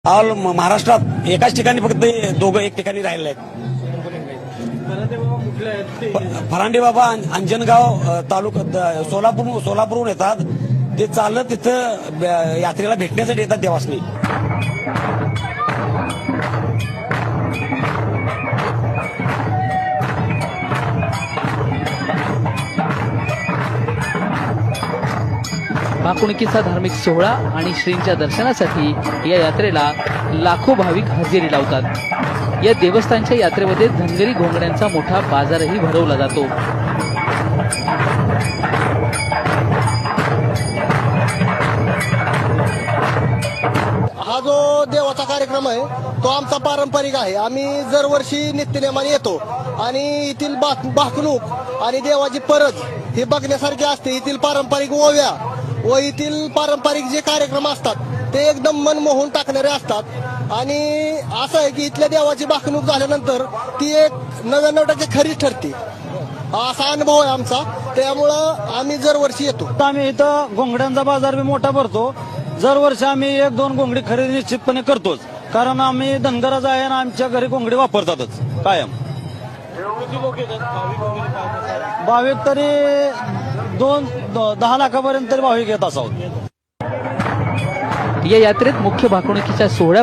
All महाराष्ट्रात एकाच ठिकाणी फक्त दोघं एक ठिकाणी राहिले आहेत. फरांडे बाबा अंजनगाव तालुका सोलापूरहून येतात. ते चालत तिथं यात्रेला भेटण्यासाठी येतात देवासनी. भाकुणकीचा धार्मिक सोहळा आणि श्रींच्या दर्शनासाठी या यात्रेला लाखो भाविक हजेरी लावतात. या देवस्थानच्या यात्रेमध्ये धनगरी घोंगड्यांचा मोठा बाजारही भरवला जातो. हा जो देवाचा कार्यक्रम आहे तो आमचा पारंपरिक आहे. आम्ही दरवर्षी नित्यनेमाने येतो आणि येथील भाकणूक आणि देवाची परज हे बघण्यासारखी असते. येथील पारंपरिक ओव्या व येथील पारंपरिक जे कार्यक्रम असतात ते एकदम मन मोहून टाकणारे असतात. आणि असं आहे की इथल्या देवाची भाकणूक झाल्यानंतर ती एक 99% खरी ठरते. असा अनुभव आहे आमचा. त्यामुळं आम्ही दरवर्षी येतो. आम्ही इथं घोंगड्यांचा बाजार बी मोठा भरतो. दरवर्षी आम्ही 1-2 घोंगडी खरेदी निश्चितपणे करतोच, कारण आम्ही धनगराज आहे आणि आमच्या घरी घोंगडी वापरतातच कायम. भाविक तरी 2-10 लाखापर्यंत तरी भाविक येत असावं. या यात्रेत मुख्य भाकुणकीच्या सोहळ्या